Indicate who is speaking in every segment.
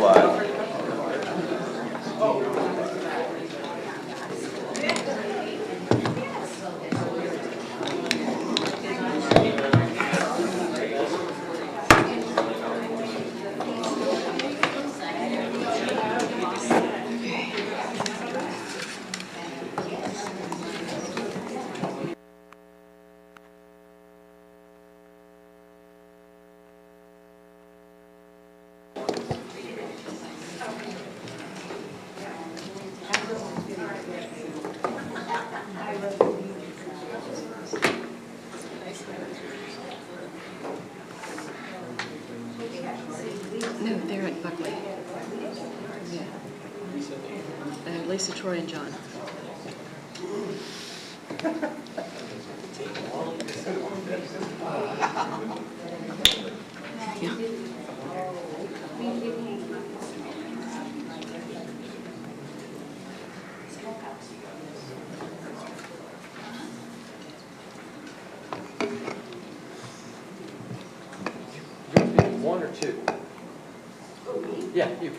Speaker 1: flag.
Speaker 2: No, they're at Buckley. Yeah. Lisa, Troy, and John. Yeah.
Speaker 3: One or two? Yeah, you.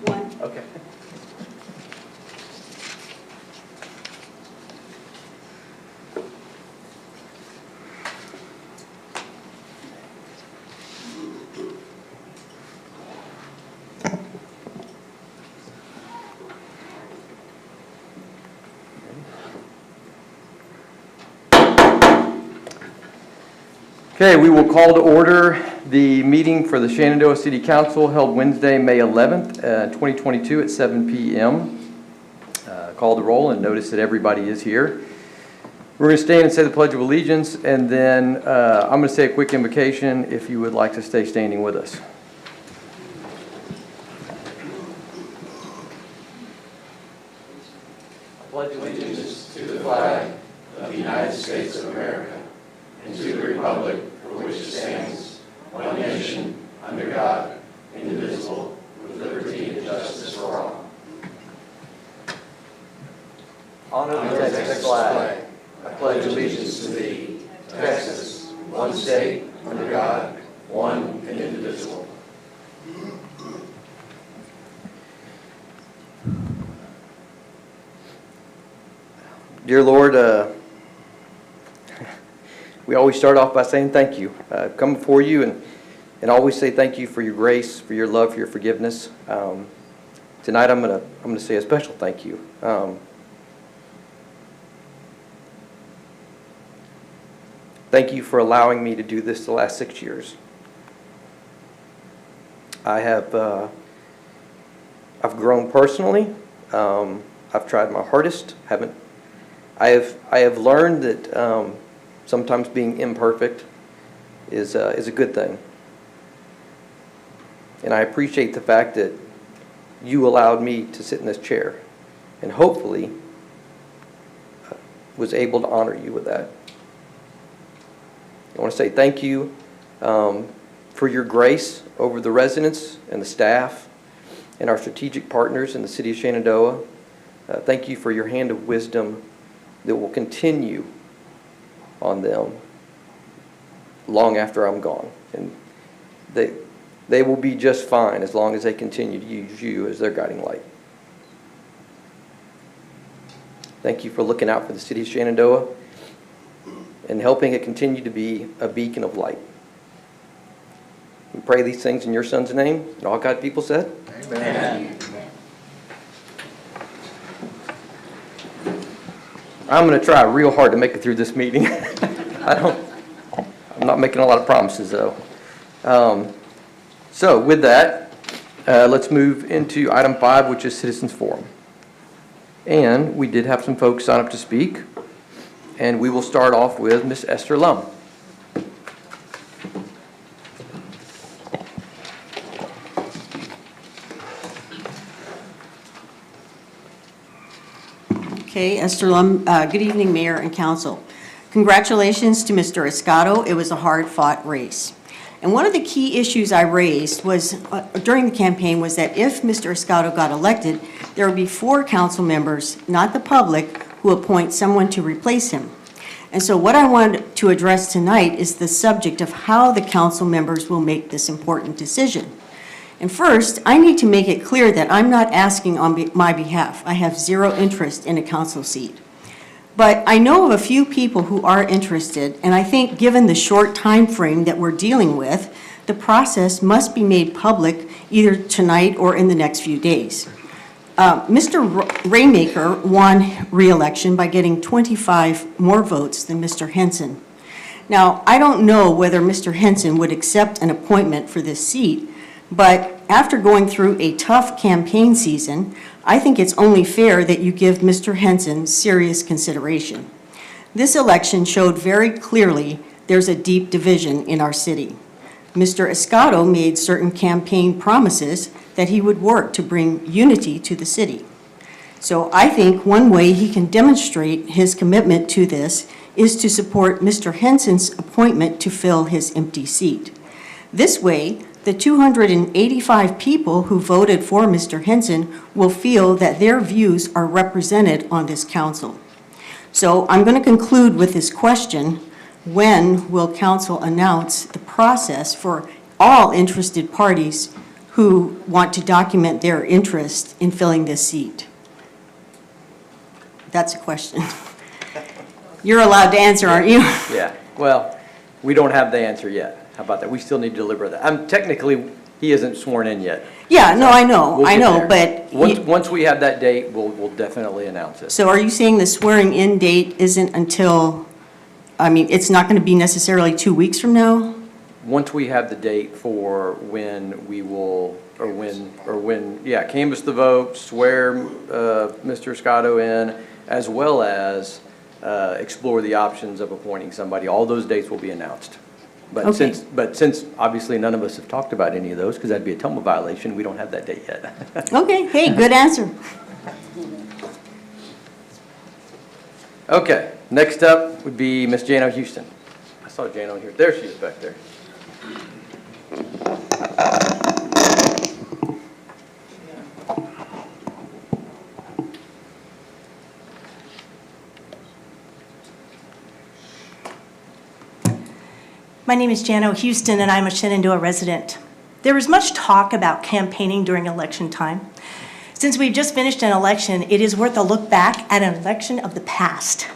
Speaker 4: One.
Speaker 3: Okay.
Speaker 1: Okay, we will call to order the meeting for the Shenandoah City Council held Wednesday, May 11th, 2022 at 7 p.m. Call the roll and notice that everybody is here. We're going to stand and say the Pledge of Allegiance, and then I'm going to say a quick invocation if you would like to stay standing with us.
Speaker 3: I pledge allegiance to the flag of the United States of America and to the republic for which it stands, one nation, under God, indivisible, with liberty and justice for all. Honor the Texas flag. I pledge allegiance to thee, Texas, one state, under God, one and indivisible.
Speaker 1: Dear Lord, we always start off by saying thank you. Come before you and always say thank you for your grace, for your love, for your forgiveness. Tonight I'm gonna say a special thank you. Thank you for allowing me to do this the last 6 years. I've grown personally. I've tried my hardest. I have learned that sometimes being imperfect is a good thing. And I appreciate the fact that you allowed me to sit in this chair and hopefully was able to honor you with that. I want to say thank you for your grace over the residents and the staff and our strategic partners in the city of Shenandoah. Thank you for your hand of wisdom that will continue on them long after I'm gone. And they will be just fine as long as they continue to use you as their guiding light. Thank you for looking out for the city of Shenandoah and helping it continue to be a beacon of light. We pray these things in your son's name, and all God people said, Amen. I'm going to try real hard to make it through this meeting. I'm not making a lot of promises, though. So with that, let's move into item 5, which is Citizens Forum. And we did have some folks sign up to speak. And we will start off with Ms. Esther Lum.
Speaker 4: Okay, Esther Lum. Good evening, Mayor and Council. Congratulations to Mr. Escato. It was a hard-fought race. And one of the key issues I raised was during the campaign was that if Mr. Escato got elected, there would be 4 council members, not the public, who appoint someone to replace him. And so what I wanted to address tonight is the subject of how the council members will make this important decision. And first, I need to make it clear that I'm not asking on my behalf. I have zero interest in a council seat. But I know of a few people who are interested, and I think given the short time frame that we're dealing with, the process must be made public either tonight or in the next few days. Mr. Raymaker won re-election by getting 25 more votes than Mr. Henson. Now, I don't know whether Mr. Henson would accept an appointment for this seat, but after going through a tough campaign season, I think it's only fair that you give Mr. Henson serious consideration. This election showed very clearly there's a deep division in our city. Mr. Escato made certain campaign promises that he would work to bring unity to the city. So I think one way he can demonstrate his commitment to this is to support Mr. Henson's appointment to fill his empty seat. This way, the 285 people who voted for Mr. Henson will feel that their views are represented on this council. So I'm going to conclude with this question: when will council announce the process for all interested parties who want to document their interest in filling this seat? That's a question. You're allowed to answer, aren't you?
Speaker 1: Yeah, well, we don't have the answer yet. How about that? We still need to deliberate that. Technically, he isn't sworn in yet.
Speaker 4: Yeah, no, I know,
Speaker 1: We'll
Speaker 4: I
Speaker 1: get
Speaker 4: know,
Speaker 1: there.
Speaker 4: but.
Speaker 1: Once we have that date, we'll definitely announce it.
Speaker 4: So are you saying the swearing-in date isn't until, I mean, it's not going to be necessarily 2 weeks from now?
Speaker 1: Once we have the date for when we will, canvass the vote, swear Mr. Escato in, as well as explore the options of appointing somebody, all those dates will be announced. But
Speaker 4: Okay.
Speaker 1: since obviously none of us have talked about any of those, because that'd be a TOMA violation, we don't have that date yet.
Speaker 4: Okay, hey, good answer.
Speaker 1: Okay, next up would be Miss Jano Houston. I saw Jano here. There she is back there.
Speaker 5: My name is Jano Houston, and I'm a Shenandoah resident. There is much talk about campaigning during election time. Since we've just finished an election, it is worth a look back at an election of the past.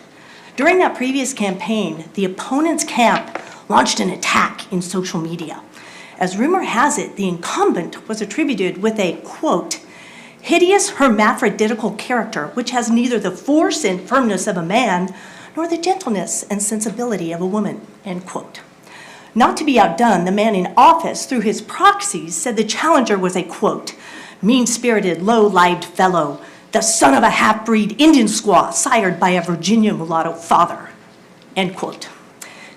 Speaker 5: During that previous campaign, the opponent's camp launched an attack in social media. As rumor has it, the incumbent was attributed with a, quote, hideous hermaphroditical character which has neither the force and firmness of a man nor the gentleness and sensibility of a woman, end quote. Not to be outdone, the man in office, through his proxies, said the challenger was a, quote, mean-spirited, low-lived fellow, the son of a half-breed Indian squaw sired by a Virginia mulatto father, end quote.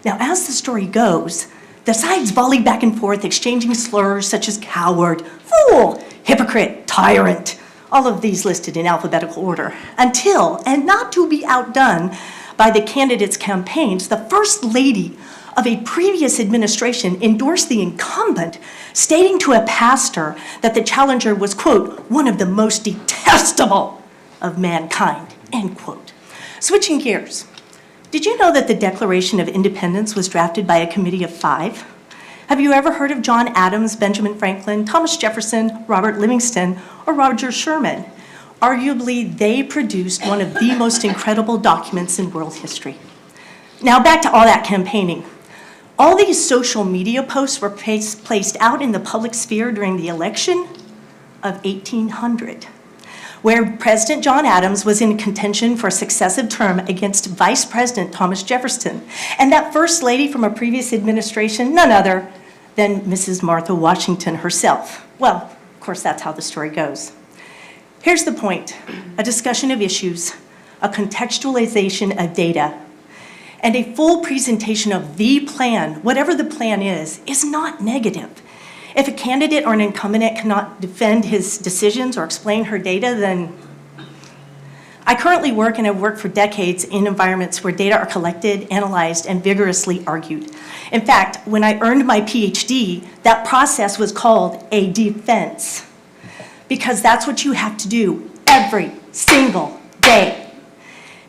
Speaker 5: Now, as the story goes, the sides volleyed back and forth, exchanging slurs such as coward, fool, hypocrite, tyrant, all of these listed in alphabetical order, until, and not to be outdone by the candidates' campaigns, the First Lady of a previous administration endorsed the incumbent, stating to a pastor that the challenger was, quote, one of the most detestable of mankind, end quote. Switching gears, did you know that the Declaration of Independence was drafted by a committee of 5? Have you ever heard of John Adams, Benjamin Franklin, Thomas Jefferson, Robert Livingston, or Roger Sherman? Arguably, they produced one of the most incredible documents in world history. Now back to all that campaigning. All these social media posts were placed out in the public sphere during the election of 1800, where President John Adams was in contention for a successive term against Vice President Thomas Jefferson, and that First Lady from a previous administration, none other than Mrs. Martha Washington herself. Well, of course, that's how the story goes. Here's the point: a discussion of issues, a contextualization of data, and a full presentation of the plan, whatever the plan is not negative. If a candidate or an incumbent cannot defend his decisions or explain her data, then I currently work and have worked for decades in environments where data are collected, analyzed, and vigorously argued. In fact, when I earned my PhD, that process was called a defense, because that's what you have to do every single day.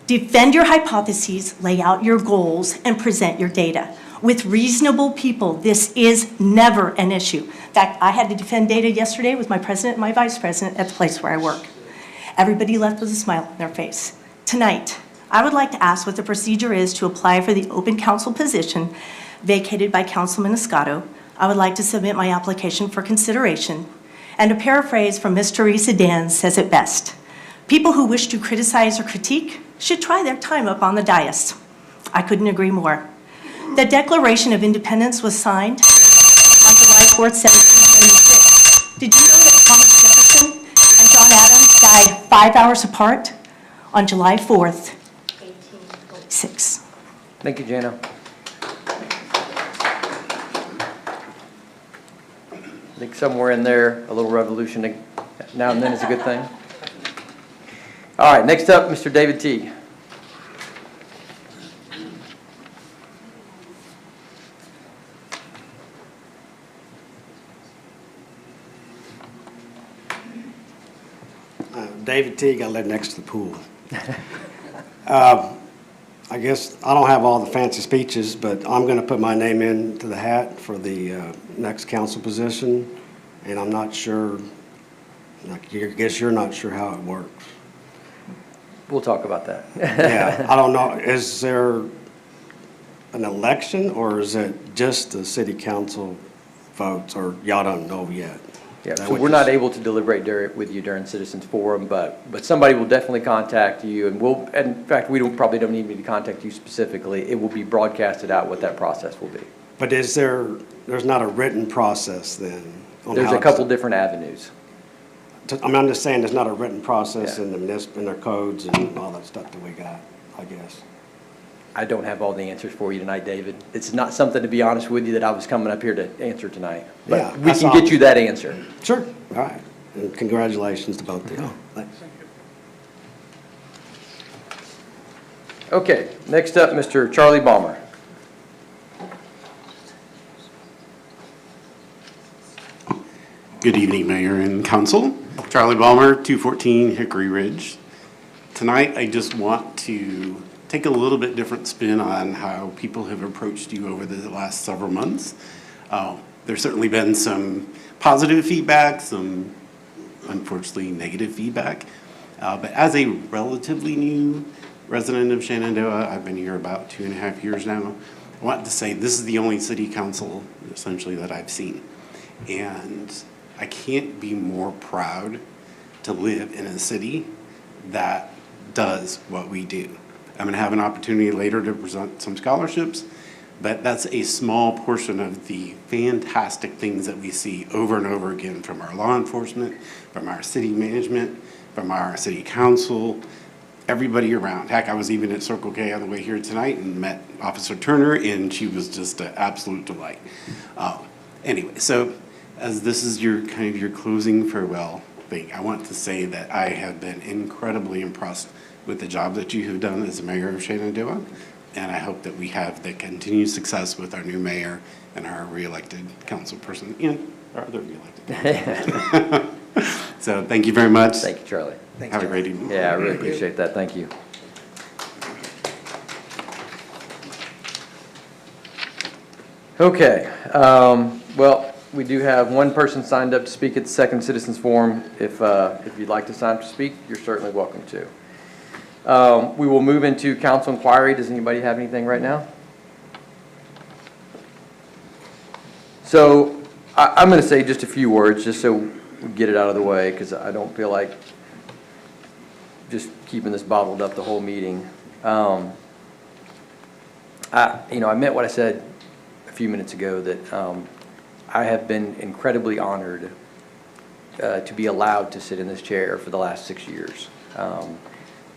Speaker 5: Defend your hypotheses, lay out your goals, and present your data. With reasonable people, this is never an issue. In fact, I had to defend data yesterday with my president and my vice president at the place where I work. Everybody left with a smile on their face. Tonight, I would like to ask what the procedure is to apply for the open council position vacated by Councilman Escato. I would like to submit my application for consideration. And to paraphrase from Ms. Teresa Dan says it best, people who wish to criticize or critique should try their time up on the dais. I couldn't agree more. The Declaration of Independence was signed on July 4th, 1776. Did you know that Thomas Jefferson and John Adams died 5 hours apart on July 4th, 1846?
Speaker 1: Thank you, Jana. I think somewhere in there, a little revolution now and then is a good thing. All right, next up, Mr. David Teague.
Speaker 6: David Teague, I live next to the pool. I guess I don't have all the fancy speeches, but I'm going to put my name into the hat for the next council position, and I'm not sure, I guess you're not sure how it works.
Speaker 1: We'll talk about that.
Speaker 6: Yeah, I don't know, is there an election, or is it just the city council votes, or y'all don't know yet?
Speaker 1: Yeah, so we're not able to deliberate with you during Citizens Forum, but somebody will definitely contact you, and in fact, probably don't need me to contact you specifically. It will be broadcasted out what that process will be.
Speaker 6: But there's not a written process then?
Speaker 1: There's a couple different avenues.
Speaker 6: I'm just saying there's not a written process in the municipal, in their codes and all that stuff that we got, I guess.
Speaker 1: I don't have all the answers for you tonight, David. It's not something, to be honest with you, that I was coming up here to answer tonight. But
Speaker 6: Yeah,
Speaker 1: we can get you that answer.
Speaker 6: Sure, all right. And congratulations to both of you. Thanks.
Speaker 1: Okay, next up, Mr. Charlie Balmer.
Speaker 7: Good evening, Mayor and Council. Charlie Balmer, 214 Hickory Ridge. Tonight, I just want to take a little bit different spin on how people have approached you over the last several months. There's certainly been some positive feedback, some unfortunately negative feedback. But as a relatively new resident of Shenandoah, I've been here about 2.5 years now, I want to say this is the only city council essentially that I've seen. And I can't be more proud to live in a city that does what we do. I'm going to have an opportunity later to present some scholarships, but that's a small portion of the fantastic things that we see over and over again from our law enforcement, from our city management, from our city council, everybody around. Heck, I was even at Circle K on the way here tonight and met Officer Turner, and she was just an absolute delight. Anyway, so as this is your kind of your closing farewell thing, I want to say that I have been incredibly impressed with the job that you have done as the mayor of Shenandoah, and I hope that we have the continued success with our new mayor and our re-elected council person and our other re-elected. So thank you very much.
Speaker 1: Thank you, Charlie.
Speaker 7: Thanks, have a great evening.
Speaker 1: Yeah, I really appreciate that. Thank you. Okay. Well, we do have one person signed up to speak at the second Citizens Forum. If you'd like to sign up to speak, you're certainly welcome to. We will move into council inquiry. Does anybody have anything right now? So I'm going to say just a few words just so we get it out of the way, because I don't feel like just keeping this bottled up the whole meeting. I meant what I said a few minutes ago, that I have been incredibly honored to be allowed to sit in this chair for the last 6 years.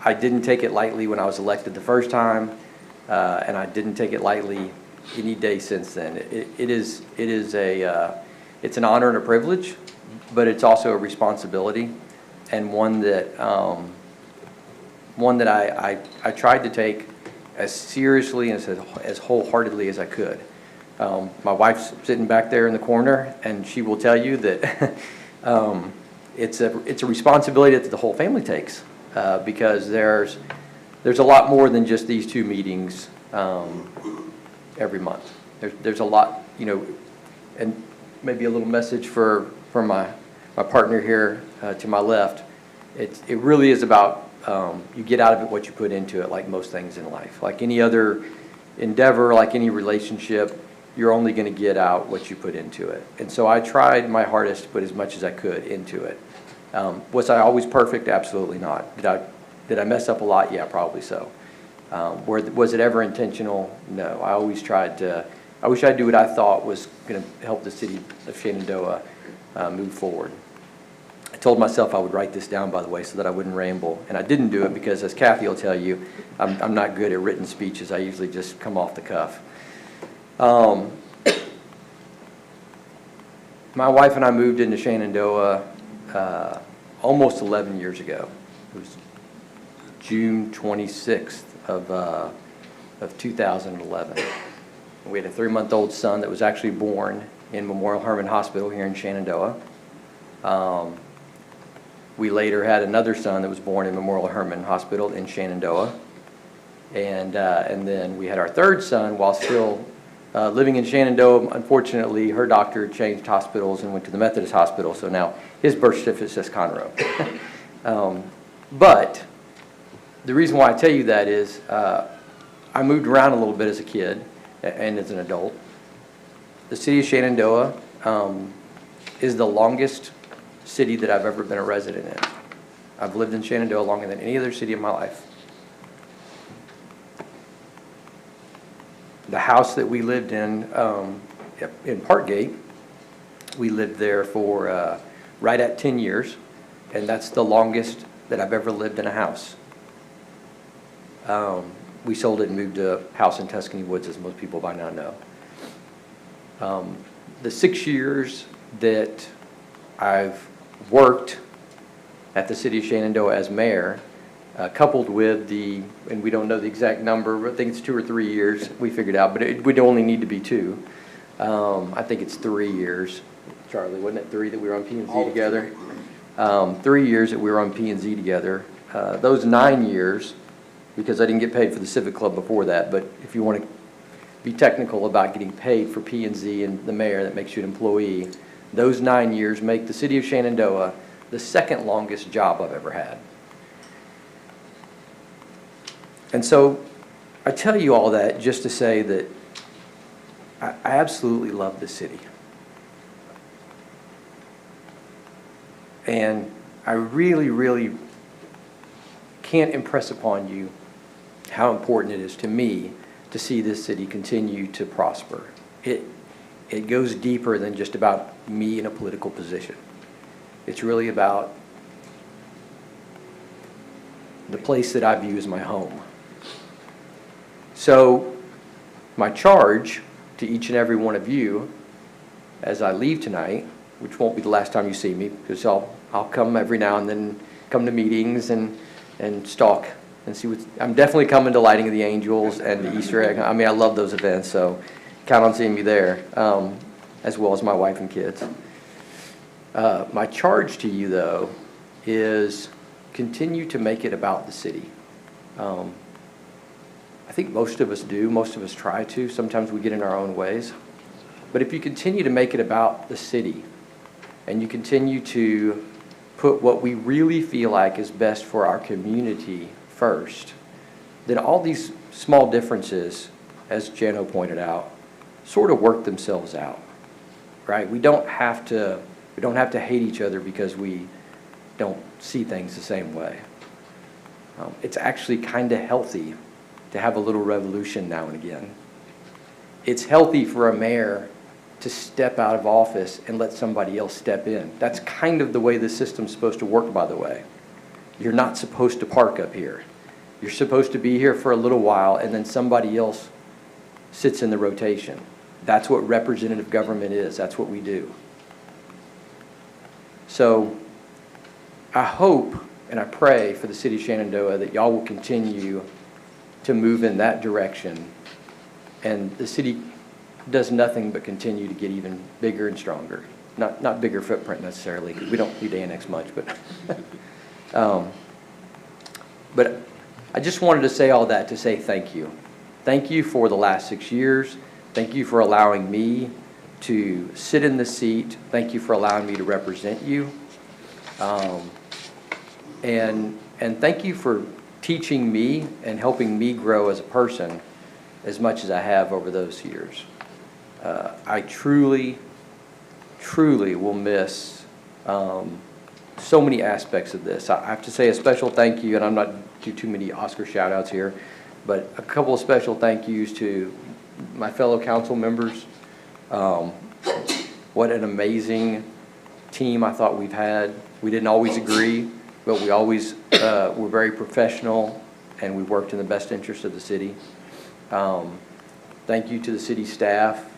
Speaker 1: I didn't take it lightly when I was elected the first time, and I didn't take it lightly any day since then. It's an honor and a privilege, but it's also a responsibility, and one that I tried to take as seriously and as wholeheartedly as I could. My wife's sitting back there in the corner, and she will tell you that it's a responsibility that the whole family takes. Because there's a lot more than just these 2 meetings every month. there's a lot, and maybe a little message for my partner here to my left. It really is about you get out of it what you put into it, like most things in life. Like any other endeavor, like any relationship, you're only going to get out what you put into it. And so I tried my hardest to put as much as I could into it. Was I always perfect? Absolutely not. Did I mess up a lot? Yeah, probably so. Was it ever intentional? No. I wish I'd do what I thought was going to help the city of Shenandoah move forward. I told myself I would write this down, by the way, so that I wouldn't ramble. And I didn't do it because, as Kathy will tell you, I'm not good at written speeches. I usually just come off the cuff. My wife and I moved into Shenandoah almost 11 years ago. It was June 26th of 2011. We had a 3-month-old son that was actually born in Memorial Hermann Hospital here in Shenandoah. We later had another son that was born in Memorial Hermann Hospital in Shenandoah. And then we had our third son while still living in Shenandoah. Unfortunately, her doctor changed hospitals and went to the Methodist Hospital, so now his birth certificate says Conroe. But the reason why I tell you that is I moved around a little bit as a kid and as an adult. The city of Shenandoah is the longest city that I've ever been a resident in. I've lived in Shenandoah longer than any other city in my life. The house that we lived in Parkgate, we lived there for right at 10 years, and that's the longest that I've ever lived in a house. We sold it and moved to a house in Tuscany Woods, as most people by now know. The 6 years that I've worked at the city of Shenandoah as mayor, coupled with and we don't know the exact number, I think it's 2 or 3 years we figured out, but it would only need to be 2. I think it's 3 years. Charlie, wasn't it 3 that we were on P&Z together? 3 years that we were on P&Z together. Those 9 years, because I didn't get paid for the Civic Club before that, but if you want to be technical about getting paid for P&Z and the mayor, that makes you an employee. Those 9 years make the city of Shenandoah the second longest job I've ever had. And so I tell you all that just to say that I absolutely love this city. And I really, really can't impress upon you how important it is to me to see this city continue to prosper. It goes deeper than just about me in a political position. It's really about the place that I view as my home. So my charge to each and every one of you as I leave tonight, which won't be the last time you see me, because I'll come every now and then, come to meetings and stalk and see what's, I'm definitely coming to Lighting of the Angels and the Easter egg. I mean, I love those events, so count on seeing me there, as well as my wife and kids. My charge to you, though, is continue to make it about the city. I think most of us do. Most of us try to. Sometimes we get in our own ways. But if you continue to make it about the city, and you continue to put what we really feel like is best for our community first, then all these small differences, as Jano pointed out, sort of work themselves out, right? We don't have to hate each other because we don't see things the same way. It's actually kind of healthy to have a little revolution now and again. It's healthy for a mayor to step out of office and let somebody else step in. That's kind of the way the system's supposed to work, by the way. You're not supposed to park up here. You're supposed to be here for a little while, and then somebody else sits in the rotation. That's what representative government is. That's what we do. So I hope and I pray for the city of Shenandoah that y'all will continue to move in that direction, and the city does nothing but continue to get even bigger and stronger. Not bigger footprint necessarily, because we don't need to annex much, but I just wanted to say all that to say thank you. Thank you for the last 6 years. Thank you for allowing me to sit in the seat. Thank you for allowing me to represent you. And thank you for teaching me and helping me grow as a person as much as I have over those years. I truly will miss so many aspects of this. I have to say a special thank you, and I'm not do too many Oscar shout outs here, but a couple of special thank yous to my fellow council members. What an amazing team I thought we've had. We didn't always agree, but we always were very professional, and we worked in the best interest of the city. Thank you to the city staff,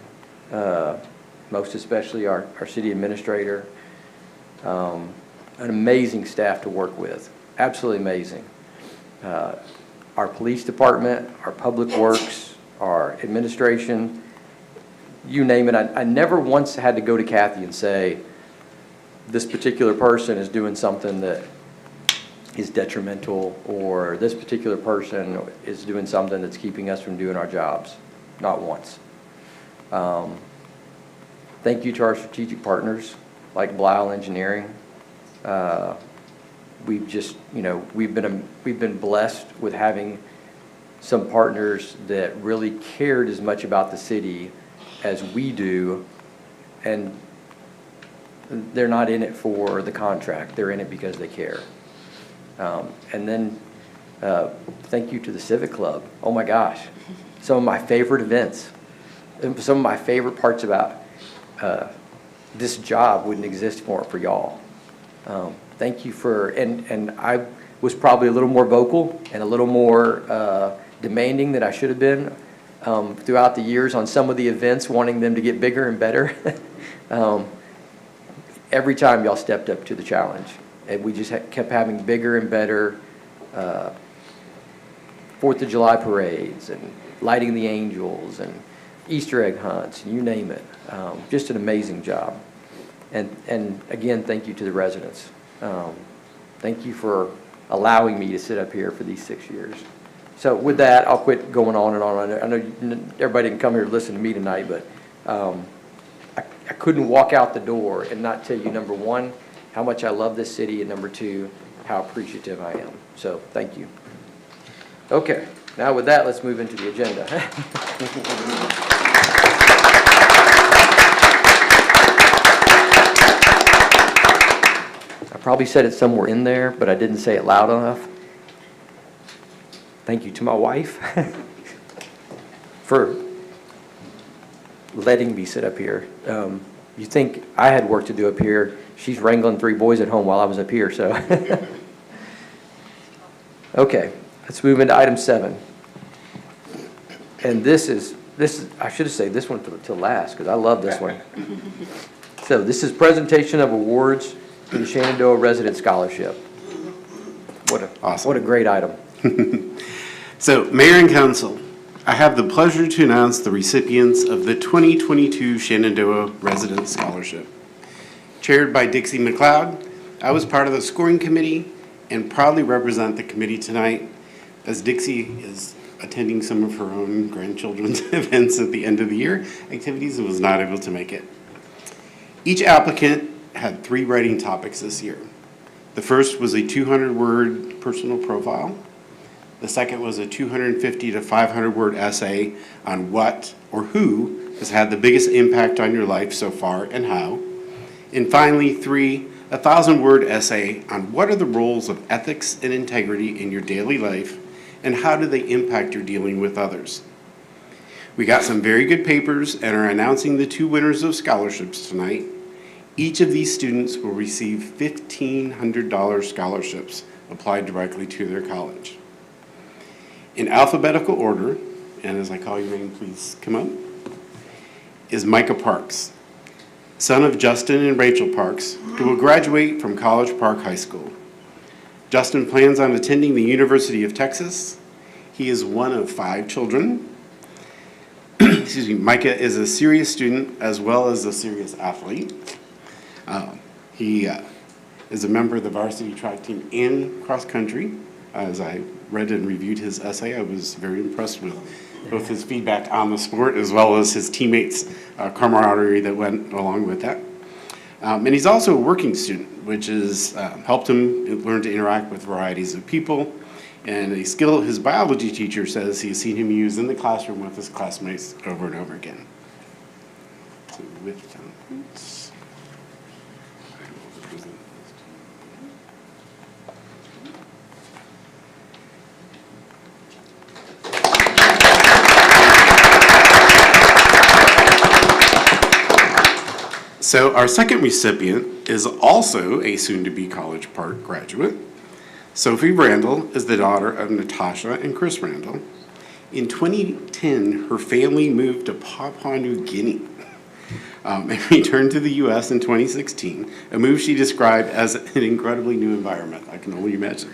Speaker 1: most especially our city administrator. An amazing staff to work with, absolutely amazing. Our police department, our public works, our administration, you name it. I never once had to go to Kathy and say, this particular person is doing something that is detrimental, or this particular person is doing something that's keeping us from doing our jobs. Not once. Thank you to our strategic partners like Blisle Engineering. We've just, we've been blessed with having some partners that really cared as much about the city as we do, and they're not in it for the contract. They're in it because they care. And then thank you to the Civic Club. Oh my gosh, some of my favorite events, some of my favorite parts about this job wouldn't exist for y'all. Thank you for, and I was probably a little more vocal and a little more demanding than I should have been throughout the years on some of the events, wanting them to get bigger and better. Every time y'all stepped up to the challenge, and we just kept having bigger and better 4th of July parades and lighting the angels and Easter egg hunts, and you name it. Just an amazing job. And again, thank you to the residents. Thank you for allowing me to sit up here for these 6 years. So with that, I'll quit going on and on. I know everybody didn't come here to listen to me tonight, but I couldn't walk out the door and not tell you, number one, how much I love this city, and number two, how appreciative I am. So thank you. Okay, now with that, let's move into the agenda. I probably said it somewhere in there, but I didn't say it loud enough. Thank you to my wife for letting me sit up here. You think I had work to do up here. She's wrangling 3 boys at home while I was up here, so. Okay, let's move into item 7. And this is I should have saved this one to last, because I love this one. So this is presentation of awards for the Shenandoah Resident Scholarship.
Speaker 7: Awesome.
Speaker 1: What a great item.
Speaker 7: So, Mayor and Council, I have the pleasure to announce the recipients of the 2022 Shenandoah Resident Scholarship. Chaired by Dixie McLeod, I was part of the scoring committee and proudly represent the committee tonight, as Dixie is attending some of her own grandchildren's events at the end of the year activities and was not able to make it. Each applicant had 3 writing topics this year. The first was a 200-word personal profile. The second was a 250 to 500-word essay on what or who has had the biggest impact on your life so far and how. And finally, 3, a 1,000-word essay on what are the roles of ethics and integrity in your daily life and how do they impact your dealing with others. We got some very good papers and are announcing the 2 winners of scholarships tonight. Each of these students will receive $1,500 scholarships applied directly to their college. In alphabetical order, and as I call your name, please come up, is Micah Parks, son of Justin and Rachel Parks, who will graduate from College Park High School. Justin plans on attending the University of Texas. He is one of 5 children. Excuse me, Micah is a serious student as well as a serious athlete. He is a member of the varsity track team and cross country. As I read and reviewed his essay, I was very impressed with both his feedback on the sport as well as his teammates' camaraderie that went along with that. And he's also a working student, which has helped him learn to interact with varieties of people, and a skill his biology teacher says he's seen him use in the classroom with his classmates over and over again. So with that, so our second recipient is also a soon-to-be College Park graduate. Sophie Brandel is the daughter of Natasha and Chris Brandel. In 2010, her family moved to Papua New Guinea and returned to the U.S. in 2016, a move she described as an incredibly new environment. I can only imagine.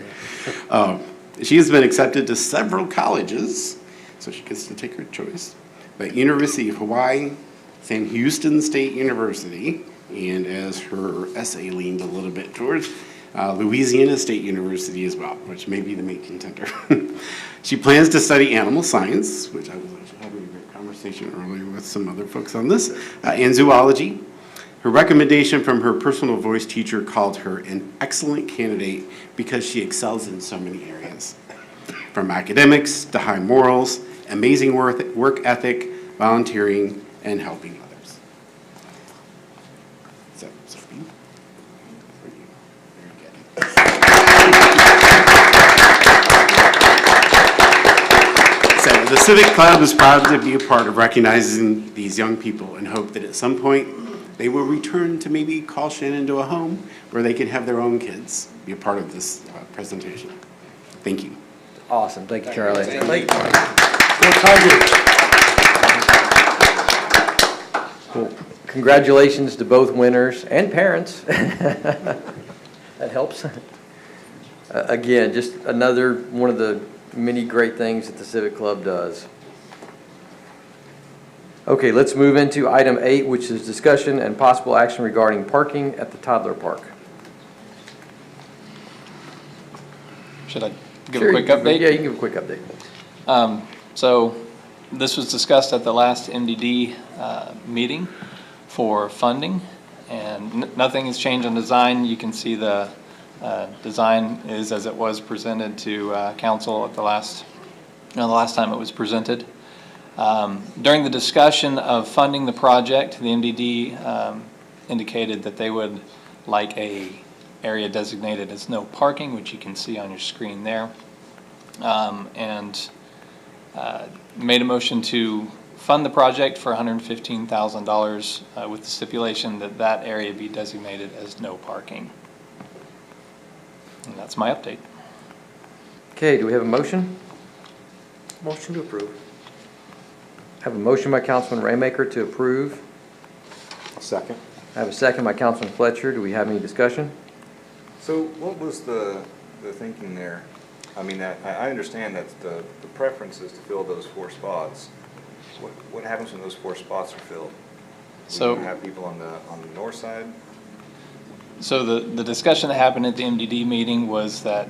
Speaker 7: She has been accepted to several colleges, so she gets to take her choice, but University of Hawaii, Sam Houston State University, and as her essay leaned a little bit towards, Louisiana State University as well, which may be the main contender. She plans to study animal science, which I was actually having a great conversation earlier with some other folks on this, and zoology. Her recommendation from her personal voice teacher called her an excellent candidate because she excels in so many areas, from academics to high morals, amazing work ethic, volunteering, and helping others. So, Sophie, for you. Very good. So, the Civic Club is proud to be a part of recognizing these young people and hope that at some point they will return to maybe call Shenandoah home where they can have their own kids be a part of this presentation. Thank you.
Speaker 1: Awesome. Thank you, Charlie. Cool. Congratulations to both winners and parents. That helps. Again, just another one of the many great things that the Civic Club does. Okay, let's move into item 8, which is discussion and possible action regarding parking at the Toddler Park.
Speaker 8: Should I give a quick update?
Speaker 1: Yeah, you can give a quick update.
Speaker 8: So this was discussed at the last MDD meeting for funding, and nothing has changed on design. You can see the design is as it was presented to council at the last time it was presented. During the discussion of funding the project, the MDD indicated that they would like a area designated as no parking, which you can see on your screen there, and made a motion to fund the project for $115,000 with the stipulation that that area be designated as no parking. And that's my update.
Speaker 1: Okay, do we have a motion?
Speaker 9: Motion to approve.
Speaker 1: I have a motion by Councilman Raymaker to approve.
Speaker 9: Second.
Speaker 1: I have a second by Councilman Fletcher. Do we have any discussion?
Speaker 10: So what was the thinking there? I mean, I understand that the preference is to fill those 4 spots. What happens when those 4 spots are filled?
Speaker 8: So
Speaker 10: We have people on the north side?
Speaker 8: So the discussion that happened at the MDD meeting was that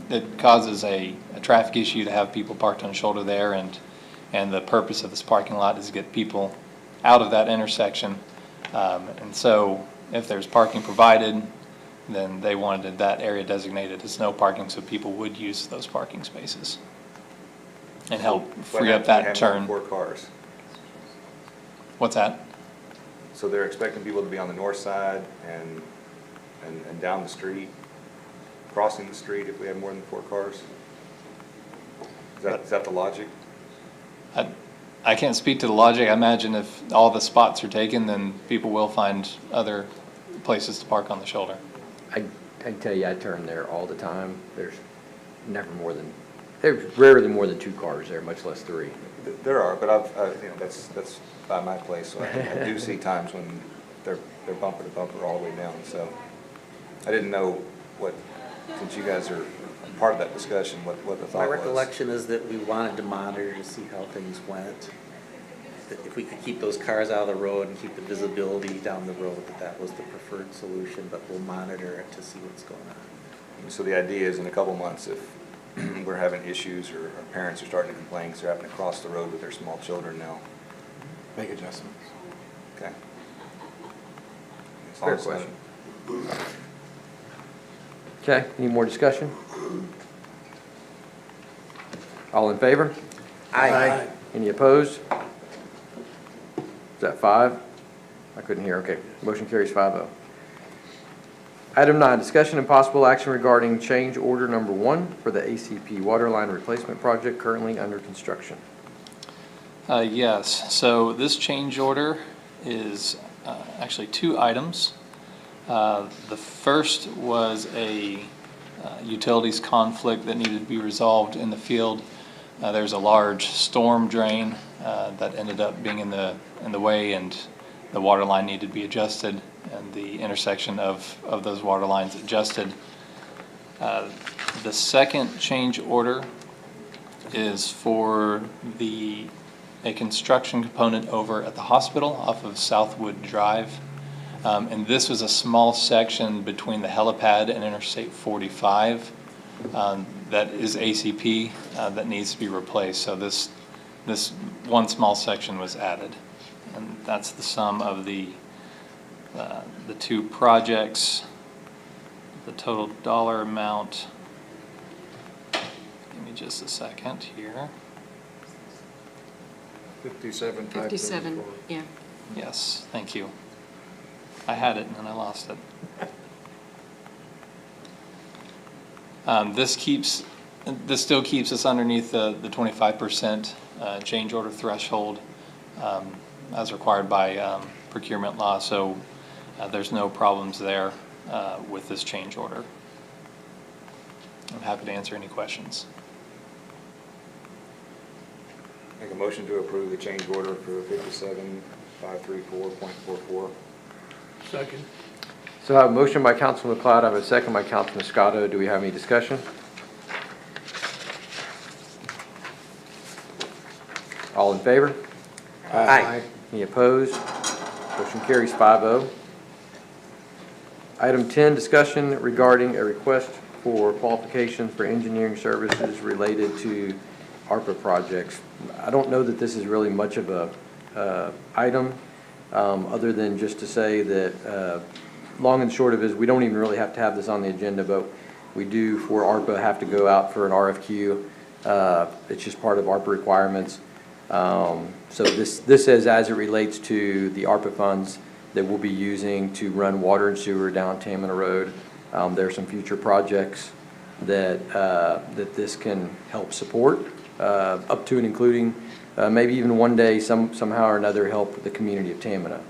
Speaker 8: it causes a traffic issue to have people parked on the shoulder there, and the purpose of this parking lot is to get people out of that intersection. And so if there's parking provided, then they wanted that area designated as no parking so people would use those parking spaces and help free up that turn.
Speaker 10: 4 cars.
Speaker 8: What's that?
Speaker 10: So they're expecting people to be on the north side and down the street, crossing the street if we have more than 4 cars? Is that the logic?
Speaker 8: I can't speak to the logic. I imagine if all the spots are taken, then people will find other places to park on the shoulder.
Speaker 1: I can tell you, I turn there all the time. There's rarely more than 2 cars there, much less 3.
Speaker 10: There are, but that's by my place, so I do see times when they're bumper to bumper all the way down. So I didn't know since you guys are part of that discussion, what the thought was.
Speaker 9: My recollection is that we wanted to monitor to see how things went. That if we could keep those cars out of the road and keep the visibility down the road, that was the preferred solution, but we'll monitor it to see what's going on.
Speaker 10: So the idea is in a couple months, if we're having issues or our parents are starting to complain because they're having to cross the road with their small children now.
Speaker 3: Make adjustments.
Speaker 10: Okay.
Speaker 1: Fair question. Okay, any more discussion? All in favor?
Speaker 3: Aye.
Speaker 1: Any opposed? Is that 5? I couldn't hear. Okay, motion carries 5-0. Item 9, discussion and possible action regarding change order number 1 for the ACP water line replacement project currently under construction.
Speaker 8: Yes, so this change order is actually 2 items. The first was a utilities conflict that needed to be resolved in the field. There's a large storm drain that ended up being in the way, and the water line needed to be adjusted, and the intersection of those water lines adjusted. The second change order is for a construction component over at the hospital off of Southwood Drive. And this was a small section between the helipad and Interstate 45 that is ACP that needs to be replaced. So this one small section was added. And that's the sum of the 2 projects. The total dollar amount, give me just a second here.
Speaker 2: 57, yeah.
Speaker 8: Yes, thank you. I had it and then I lost it. This still keeps us underneath the 25% change order threshold as required by procurement law, so there's no problems there with this change order. I'm happy to answer any questions.
Speaker 10: Make a motion to approve the change order for 57534.44.
Speaker 3: Second.
Speaker 1: So I have a motion by Councilman McLeod. I have a second by Councilman Scotto. Do we have any discussion? All in favor?
Speaker 3: Aye.
Speaker 1: Any opposed? Motion carries 5-0. Item 10, discussion regarding a request for qualifications for engineering services related to ARPA projects. I don't know that this is really much of a item, other than just to say that long and short of it is we don't even really have to have this on the agenda, but we do for ARPA have to go out for an RFQ. It's just part of ARPA requirements. So this is as it relates to the ARPA funds that we'll be using to run water and sewer down Tamina Road. There are some future projects that this can help support, up to and including maybe even one day somehow or another help the community of Tamina.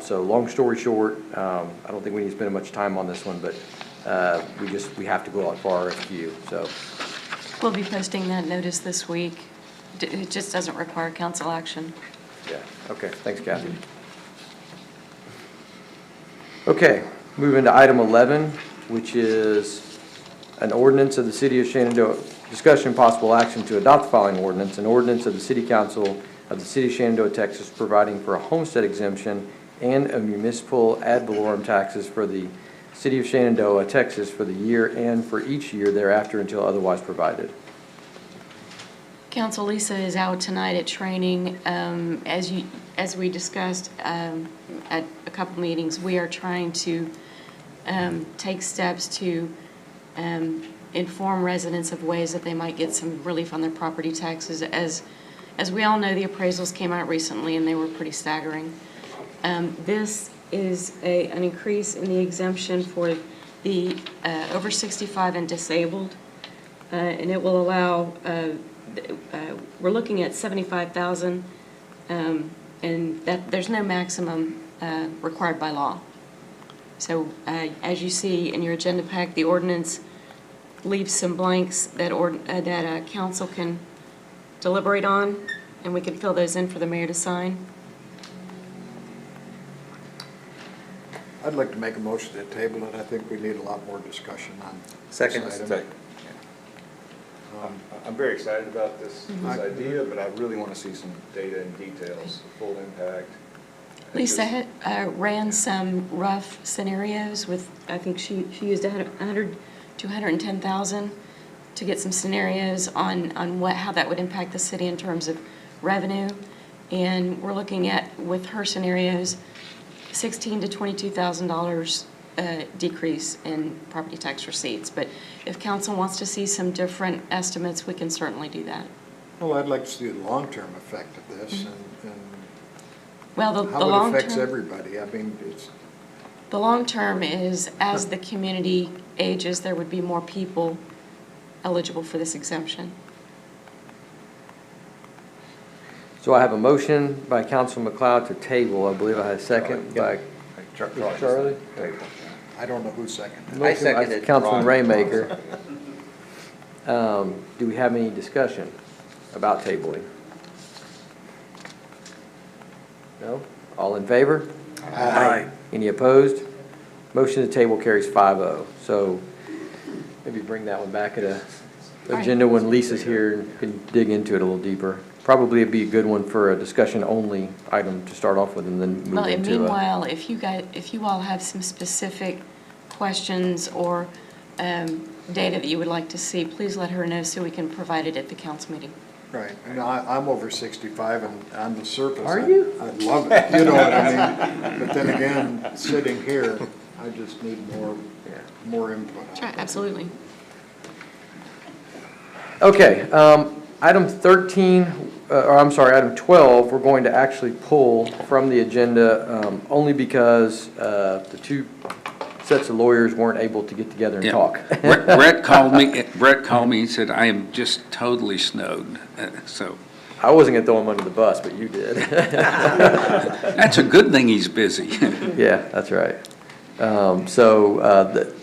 Speaker 1: So long story short, I don't think we need to spend much time on this one, but we have to go out for RFQ. So
Speaker 2: We'll be posting that notice this week. It just doesn't require council action.
Speaker 1: yeah, okay, thanks, Kathy. Okay, moving to item 11, which is an ordinance of the City of Shenandoah. Discussion and possible action to adopt the following ordinance, an ordinance of the City Council of the City of Shenandoah, Texas, providing for a homestead exemption and a municipal ad valorem taxes for the City of Shenandoah, Texas, for the year and for each year thereafter until otherwise provided.
Speaker 2: Council, Lisa is out tonight at training. As we discussed at a couple meetings, we are trying to take steps to inform residents of ways that they might get some relief on their property taxes. As we all know, the appraisals came out recently and they were pretty staggering. This is an increase in the exemption for the over 65 and disabled, and it will allow, we're looking at $75,000, and that there's no maximum required by law. So as you see in your agenda pack, the ordinance leaves some blanks that council can deliberate on, and we can fill those in for the mayor to sign.
Speaker 11: I'd like to make a motion to table it. I think we need a lot more discussion on
Speaker 9: Second.
Speaker 11: this item.
Speaker 10: Second. I'm very excited about this idea, but I really want to see some data and details, the full impact.
Speaker 2: Lisa ran some rough scenarios with, I think she used 100 to 110,000 to get some scenarios on how that would impact the city in terms of revenue. And we're looking at, with her scenarios, $16,000 to $22,000 decrease in property tax receipts. But if council wants to see some different estimates, we can certainly do that.
Speaker 11: Well, I'd like to see the long-term effect of this and
Speaker 2: Well, the
Speaker 11: how it
Speaker 2: long
Speaker 11: affects
Speaker 2: term,
Speaker 11: everybody. I mean, it's,
Speaker 2: the long term is, as the community ages, there would be more people eligible for this exemption.
Speaker 1: So I have a motion by Councilman McLeod to table. I believe I had a second by Charlie.
Speaker 11: I don't know who seconded it.
Speaker 9: I seconded.
Speaker 1: Councilman Raymaker. Do we have any discussion about tabling? No? All in favor?
Speaker 11: Aye.
Speaker 1: Any opposed? Motion to table carries 5-0. So maybe bring that one back at a agenda when Lisa's here and can dig into it a little deeper. Probably it'd be a good one for a discussion-only item to start off with and then move
Speaker 2: Well, and
Speaker 1: into
Speaker 2: meanwhile, if you all have some specific questions or data that you would like to see, please let her know so we can provide it at the council meeting.
Speaker 11: Right. And I'm over 65 and on the surface.
Speaker 1: Are you?
Speaker 11: I'd love it. You know what I mean? But then again, sitting here, I just need more input.
Speaker 2: That's right, absolutely.
Speaker 1: Okay, item 13, or I'm sorry, item 12, we're going to actually pull from the agenda only because the two sets of lawyers weren't able to get together and
Speaker 12: Yeah.
Speaker 1: talk.
Speaker 12: Brett called me and said, I am just totally snowed. So
Speaker 1: I wasn't going to throw him under the bus, but you did.
Speaker 12: that's a good thing he's busy.
Speaker 1: Yeah, that's right.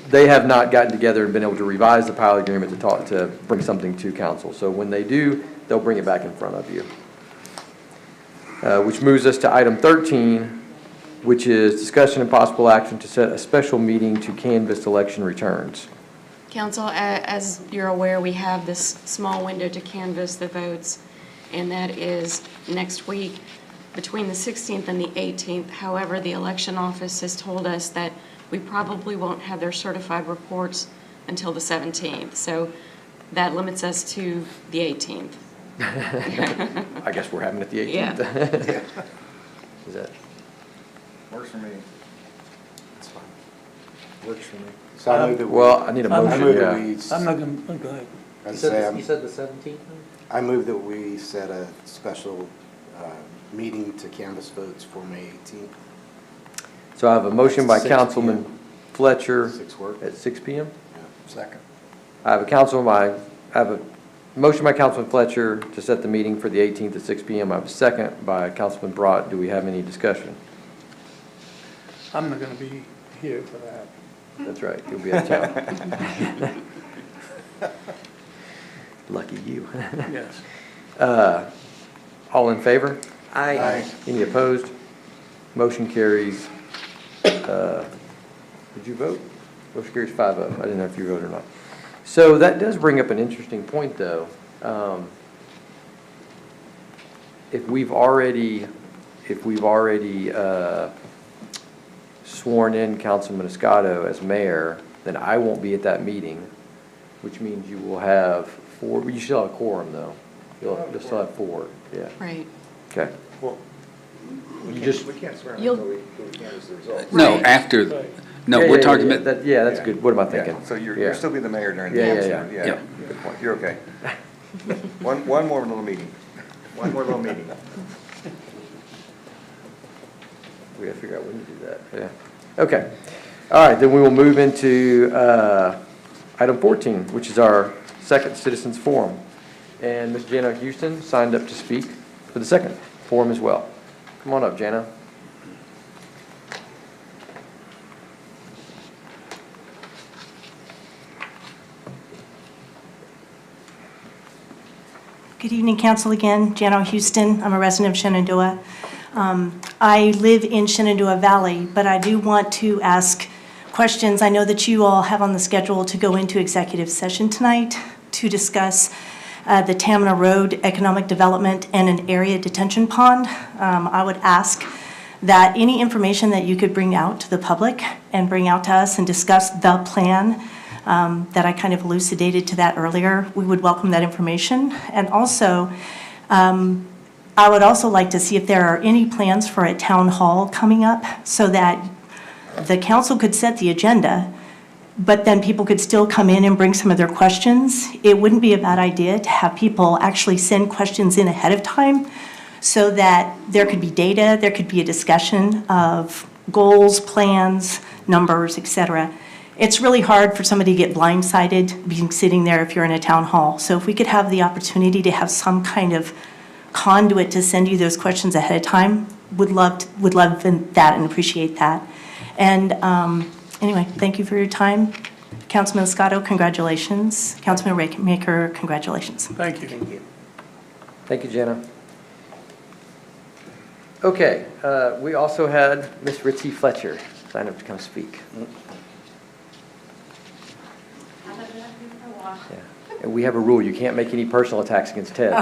Speaker 1: They have not gotten together and been able to revise the pilot agreement to bring something to council. So when they do, they'll bring it back in front of you. Which moves us to item 13, which is discussion and possible action to set a special meeting to canvass election returns.
Speaker 2: Council, as you're aware, we have this small window to canvass the votes, and that is next week between the 16th and the 18th. However, the election office has told us that we probably won't have their certified reports until the 17th. So that limits us to the 18th.
Speaker 1: I guess we're having it the 18th.
Speaker 2: Yeah.
Speaker 1: Is that?
Speaker 10: Works for me.
Speaker 9: That's fine.
Speaker 11: Works for me.
Speaker 10: So I move that we.
Speaker 1: Well, I need a
Speaker 10: I
Speaker 1: motion,
Speaker 10: move
Speaker 1: yeah.
Speaker 10: that we.
Speaker 13: I'm not gonna, go ahead.
Speaker 10: I'd say
Speaker 9: You said the 17th?
Speaker 10: I move that we set a special meeting to canvass votes for May 18th.
Speaker 1: So I have a motion by
Speaker 10: 6
Speaker 1: Councilman
Speaker 10: p.m.
Speaker 1: Fletcher
Speaker 10: 6 work?
Speaker 1: at 6 p.m.
Speaker 11: Second.
Speaker 1: I have a motion by Councilman Fletcher to set the meeting for the 18th at 6 p.m. I have a second by Councilman Brott. Do we have any discussion?
Speaker 13: I'm not gonna be here for that.
Speaker 1: That's right, you'll be out of town. Lucky you.
Speaker 13: Yes.
Speaker 1: All in favor?
Speaker 11: Aye.
Speaker 1: Any opposed? Motion carries. Did you vote? Motion carries 5-0. I didn't know if you voted or not. So that does bring up an interesting point, though. If we've already sworn in Councilman Escato as mayor, then I won't be at that meeting, which means you will have 4. You still have a quorum, though. You'll still have 4. Yeah.
Speaker 2: Right.
Speaker 1: Okay.
Speaker 10: Well,
Speaker 1: You just.
Speaker 10: we can't swear
Speaker 2: You'll-
Speaker 10: until we canvass the results.
Speaker 12: No,
Speaker 2: Right.
Speaker 12: after, no,
Speaker 1: Yeah,
Speaker 12: we're
Speaker 1: yeah,
Speaker 12: talking
Speaker 1: yeah,
Speaker 12: about,
Speaker 1: yeah, that's good. What am I
Speaker 10: Yeah,
Speaker 1: thinking?
Speaker 10: so you'll
Speaker 1: Yeah.
Speaker 10: still be the mayor during the
Speaker 1: Yeah, yeah,
Speaker 10: election.
Speaker 1: yeah.
Speaker 12: Yeah.
Speaker 10: Good point. You're okay. One more little meeting. One more little meeting.
Speaker 1: We gotta figure out when to do that, yeah. Okay, all right, then we will move into item 14, which is our second citizens forum. And Ms. Jana Houston signed up to speak for the second forum as well. Come on up, Jana.
Speaker 5: Good evening, council again. Jano Houston. I'm a resident of Shenandoah. I live in Shenandoah Valley, but I do want to ask questions. I know that you all have on the schedule to go into executive session tonight to discuss the Tamina Road economic development and an area detention pond. I would ask that any information that you could bring out to the public and bring out to us and discuss the plan that I kind of elucidated to that earlier. We would welcome that information. And also, I would also like to see if there are any plans for a town hall coming up so that the council could set the agenda, but then people could still come in and bring some of their questions. It wouldn't be a bad idea to have people actually send questions in ahead of time so that there could be data, there could be a discussion of goals, plans, numbers, et cetera. It's really hard for somebody to get blindsided being sitting there if you're in a town hall. So if we could have the opportunity to have some kind of conduit to send you those questions ahead of time, would love that and appreciate that. And anyway, thank you for your time. Councilman Escato, congratulations. Councilman Rakemaker, congratulations.
Speaker 13: Thank you.
Speaker 9: Thank you.
Speaker 1: Thank you, Jenna. Okay, we also had Miss Ritzy Fletcher sign up to come speak. Yeah. And we have a rule, you can't make any personal attacks against Ted.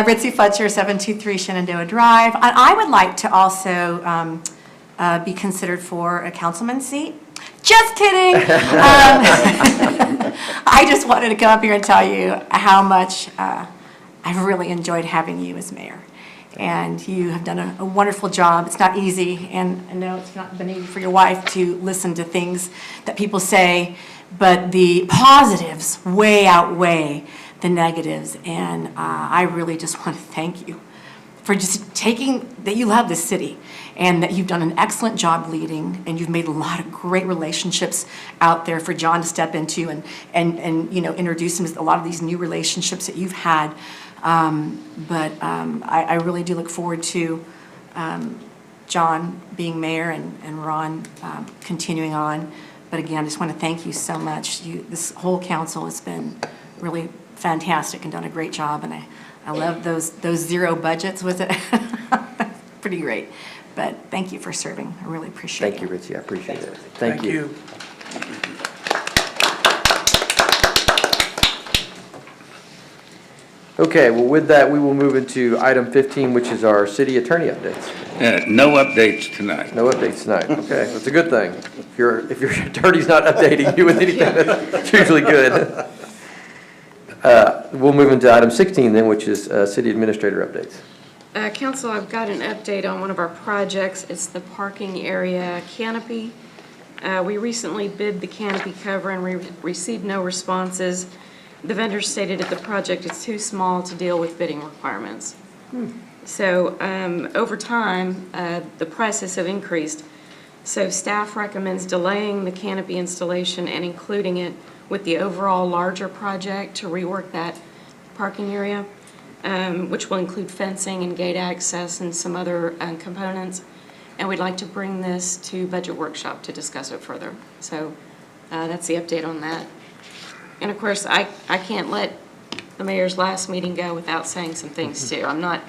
Speaker 14: Ritzy Fletcher, 723 Shenandoah Drive. I would like to also be considered for a councilman seat. Just kidding. I just wanted to come up here and tell you how much I've really enjoyed having you as mayor. And you have done a wonderful job. It's not easy, and I know it's not been easy for your wife to listen to things that people say, but the positives way outweigh the negatives. And I really just want to thank you for just taking that you love this city and that you've done an excellent job leading, and you've made a lot of great relationships out there for John to step into and you know, introduce him to a lot of these new relationships that you've had. I really do look forward to John being mayor and Ron continuing on. But again, I just want to thank you so much. This whole council has been really fantastic and done a great job, and I love those zero budgets with it. Pretty great. But thank you for serving. I really appreciate it.
Speaker 1: Thank you, Ritzy. I appreciate it. Thank you. Okay, well, with that, we will move into item 15, which is our city attorney updates.
Speaker 12: No updates tonight.
Speaker 1: No updates tonight. Okay, that's a good thing. If your attorney's not updating you with anything, that's usually good. We'll move into item 16 then, which is city administrator updates.
Speaker 2: Council, I've got an update on one of our projects. It's the parking area canopy. We recently bid the canopy cover and we received no responses. The vendor stated that the project is too small to deal with bidding requirements. So over time, the prices have increased. So staff recommends delaying the canopy installation and including it with the overall larger project to rework that parking area, which will include fencing and gate access and some other components. And we'd like to bring this to budget workshop to discuss it further. So that's the update on that. And of course, I can't let the mayor's last meeting go without saying some things too. I'm not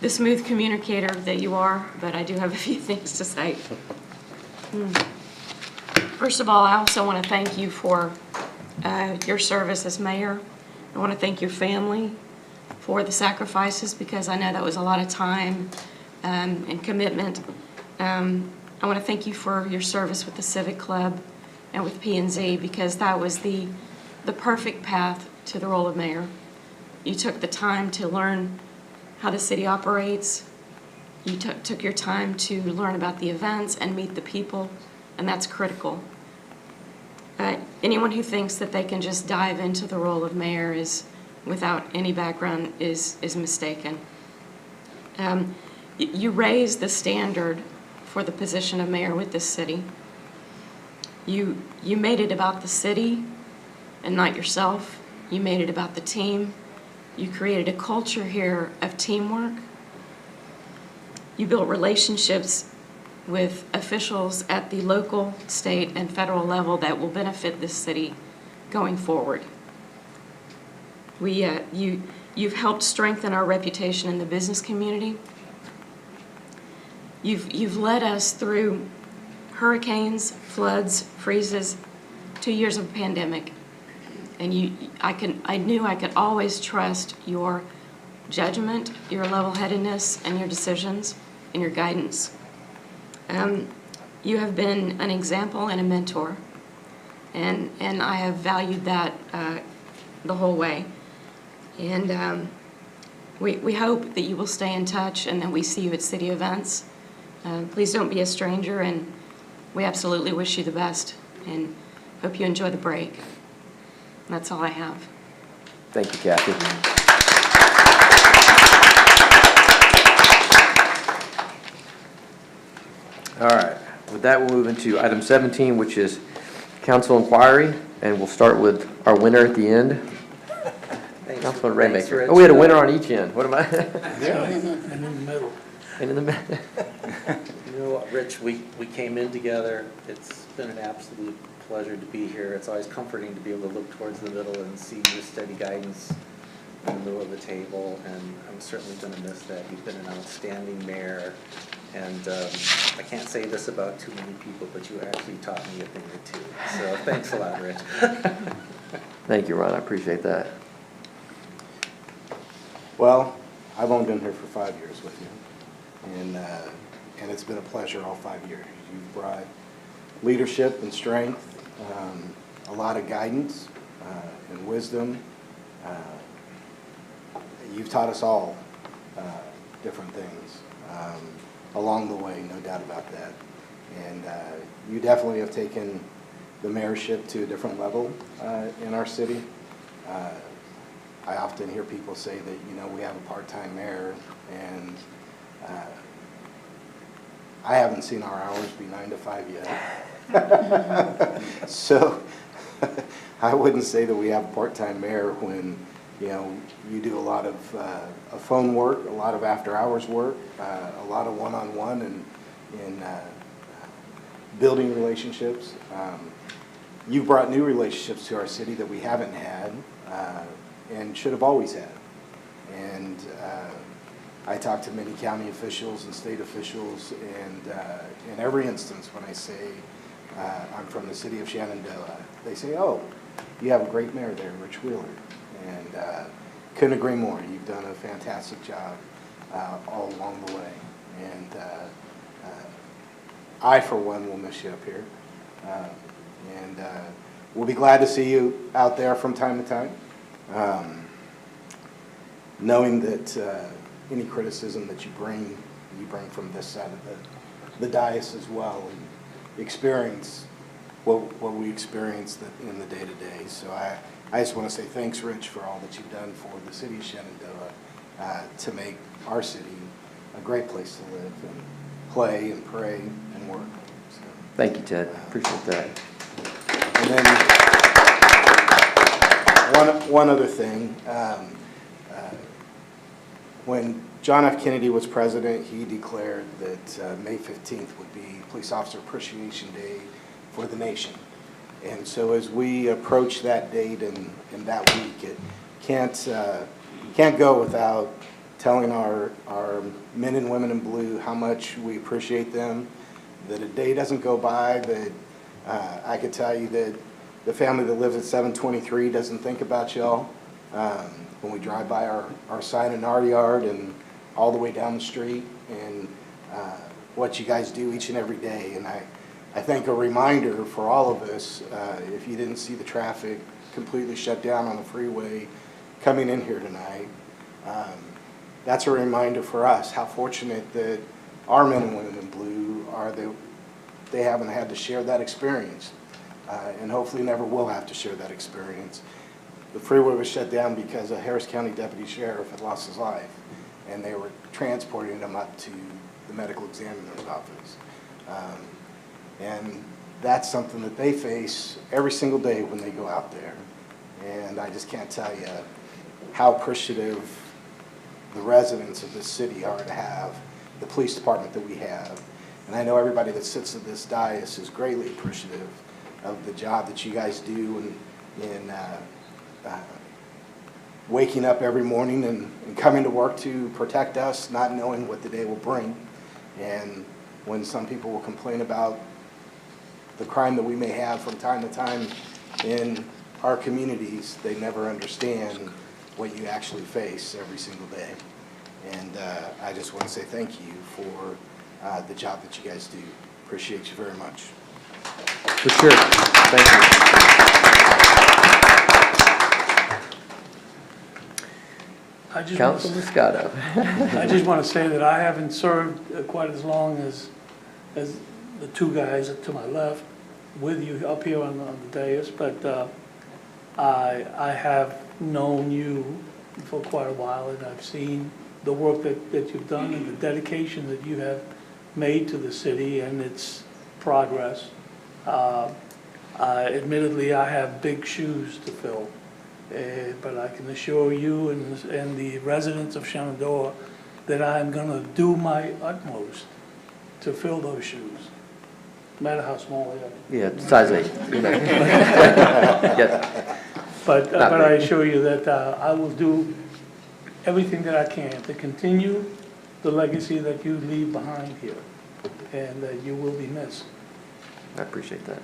Speaker 2: the smooth communicator that you are, but I do have a few things to say. First of all, I also want to thank you for your service as mayor. I want to thank your family for the sacrifices, because I know that was a lot of time and commitment. I want to thank you for your service with the Civic Club and with P&Z, because that was the perfect path to the role of mayor. You took the time to learn how the city operates. You took your time to learn about the events and meet the people, and that's critical. Anyone who thinks that they can just dive into the role of mayor without any background is mistaken. You raised the standard for the position of mayor with this city. You made it about the city and not yourself. You made it about the team. You created a culture here of teamwork. You built relationships with officials at the local, state, and federal level that will benefit this city going forward. You've helped strengthen our reputation in the business community. You've led us through hurricanes, floods, freezes, 2 years of a pandemic. And I knew I could always trust your judgment, your level-headedness, and your decisions and your guidance. you have been an example and a mentor, and I have valued that the whole way. And we hope that you will stay in touch and that we see you at city events. Please don't be a stranger, and we absolutely wish you the best and hope you enjoy the break. That's all I have.
Speaker 1: Thank you, Kathy. All right. With that, we'll move into item 17, which is council inquiry, and we'll start with our winner at the end. Councilman Raymaker. Oh, we had a winner on each end. What am I?
Speaker 13: Yeah, and in the middle.
Speaker 1: And in the middle.
Speaker 9: You know what, Rich, we came in together. It's been an absolute pleasure to be here. It's always comforting to be able to look towards the middle and see your steady guidance in the middle of the table, and I'm certainly going to miss that. You've been an outstanding mayor, and I can't say this about too many people, but you actually taught me a thing or two. So thanks a lot, Rich.
Speaker 1: Thank you, Ron. I appreciate that.
Speaker 15: Well, I've only been here for 5 years with you, and it's been a pleasure all 5 years. You've brought leadership and strength, a lot of guidance and wisdom. You've taught us all different things along the way, no doubt about that. And you definitely have taken the mayorship to a different level in our city. I often hear people say that, you know, we have a part-time mayor, and I haven't seen our hours be 9 to 5 yet. So I wouldn't say that we have a part-time mayor when, you know, you do a lot of phone work, a lot of after-hours work, a lot of one-on-one and building relationships. You've brought new relationships to our city that we haven't had and should have always had. And I talk to many county officials and state officials, and in every instance when I say I'm from the city of Shenandoah, they say, oh, you have a great mayor there, Rich Wheeler. And couldn't agree more. You've done a fantastic job all along the way. And I, for one, will miss you up here. And we'll be glad to see you out there from time to time. Knowing that any criticism that you bring from this side of the dais as well, and experience what we experienced in the day-to-day. So I just want to say thanks, Rich, for all that you've done for the city of Shenandoah to make our city a great place to live and play and pray and work. So,
Speaker 1: thank you, Ted. Appreciate that.
Speaker 15: And then one other thing. When John F. Kennedy was president, he declared that May 15th would be Police Officer Appreciation Day for the nation. And so as we approach that date and that week, it can't go without telling our men and women in blue how much we appreciate them, that a day doesn't go by that I could tell you that the family that lives at 723 doesn't think about y'all. When we drive by our sign in our yard and all the way down the street, and what you guys do each and every day. And I think a reminder for all of us, if you didn't see the traffic completely shut down on the freeway coming in here tonight, that's a reminder for us how fortunate that our men and women in blue are, that they haven't had to share that experience, and hopefully never will have to share that experience. The freeway was shut down because a Harris County deputy sheriff had lost his life, and they were transporting him up to the medical examiner's office. And that's something that they face every single day when they go out there. And I just can't tell you how appreciative the residents of this city are to have the police department that we have. And I know everybody that sits at this dais is greatly appreciative of the job that you guys do in waking up every morning and coming to work to protect us, not knowing what the day will bring. And when some people will complain about the crime that we may have from time to time in our communities, they never understand what you actually face every single day. And I just want to say thank you for the job that you guys do.
Speaker 11: Appreciate you very much.
Speaker 1: For sure. Thank you. Councilman Scotto.
Speaker 13: I just want to say that I haven't served quite as long as the two guys to my left with you up here on the dais, but I have known you for quite a while, and I've seen the work that you've done and the dedication that you have made to the city and its progress. Admittedly, I have big shoes to fill. But I can assure you and the residents of Shenandoah that I'm going to do my utmost to fill those shoes, no matter how small they are.
Speaker 1: Yeah, size 8. Yes.
Speaker 13: But I assure you that I will do everything that I can to continue the legacy that you leave behind here, and that you will be missed.
Speaker 1: I appreciate that.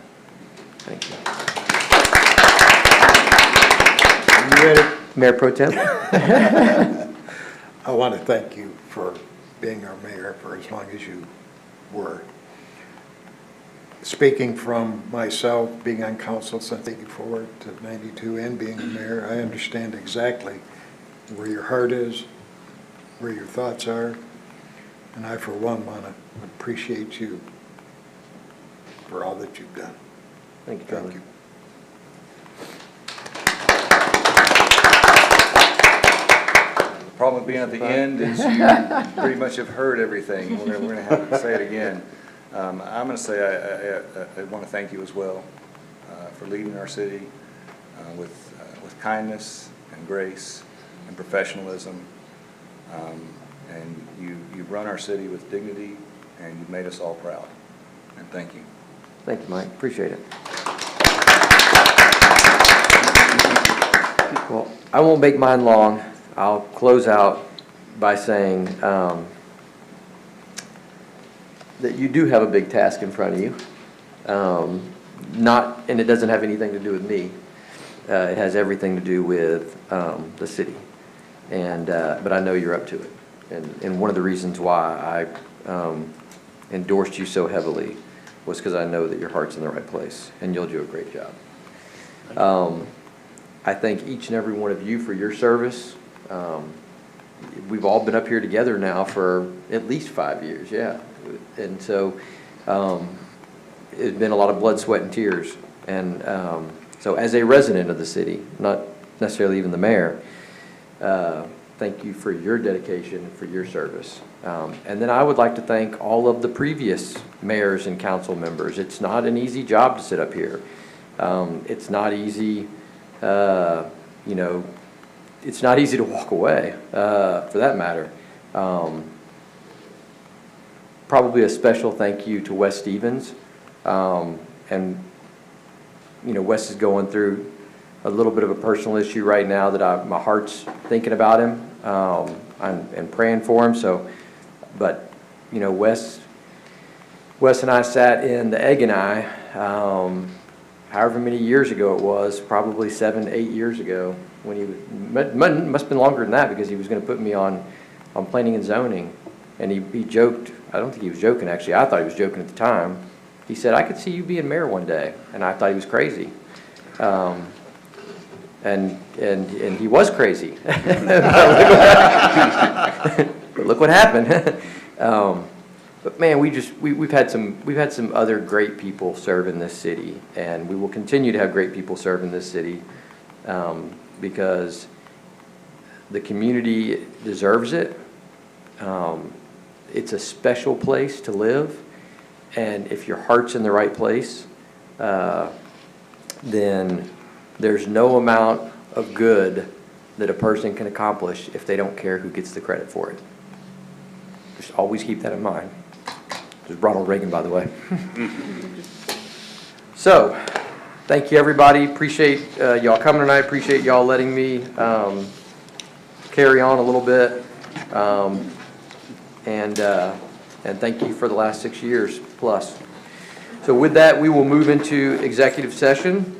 Speaker 1: Thank you.
Speaker 11: You ready?
Speaker 1: Mayor Pro Tem.
Speaker 11: I want to thank you for being our mayor for as long as you were. Speaking from myself, being on council since '84 to '92 and being a mayor, I understand exactly where your heart is, where your thoughts are, and I, for one, want to appreciate you for all that you've done.
Speaker 1: Thank you, Charlie.
Speaker 11: Thank you.
Speaker 10: The problem with being at the end is you pretty much have heard everything. We're going to have to say it again. I'm going to say I want to thank you as well for leading our city with kindness and grace and professionalism. And you've run our city with dignity, and you've made us all proud. And thank you.
Speaker 1: Thank you, Mike. Appreciate it. Well, I won't make mine long. I'll close out by saying that you do have a big task in front of you. And it doesn't have anything to do with me. It has everything to do with the city. But I know you're up to it. And one of the reasons why I endorsed you so heavily was because I know that your heart's in the right place, and you'll do a great job. I thank each and every one of you for your service. We've all been up here together now for at least 5 years, yeah. And so it's been a lot of blood, sweat, and tears. And so as a resident of the city, not necessarily even the mayor, thank you for your dedication, for your service. And then I would like to thank all of the previous mayors and council members. It's not an easy job to sit up here. It's not easy, it's not easy to walk away, for that matter. Probably a special thank you to Wes Stevens. And, Wes is going through a little bit of a personal issue right now that my heart's thinking about him and praying for him. But Wes and I sat in the Egg and I, however many years ago it was, probably 7 to 8 years ago, when he must have been longer than that, because he was going to put me on planning and zoning. And he joked, I don't think he was joking actually, I thought he was joking at the time. He said, "I could see you being mayor one day," and I thought he was crazy. And he was crazy. But look what happened. But man, we've had some other great people serve in this city, and we will continue to have great people serve in this city, because the community deserves it. It's a special place to live, and if your heart's in the right place, then there's no amount of good that a person can accomplish if they don't care who gets the credit for it. Just always keep that in mind. Just Ronald Reagan, by the way. So, thank you, everybody. Appreciate y'all coming tonight. Appreciate y'all letting me carry on a little bit. And thank you for the last 6 years plus. So with that, we will move into executive session,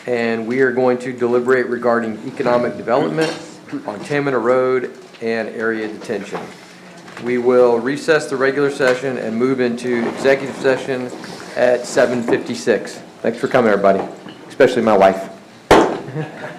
Speaker 1: and we are going to deliberate regarding economic development on Tamina Road and area detention. we will recess the regular session and move into executive session at 7:56. Thanks for coming, everybody, especially my wife.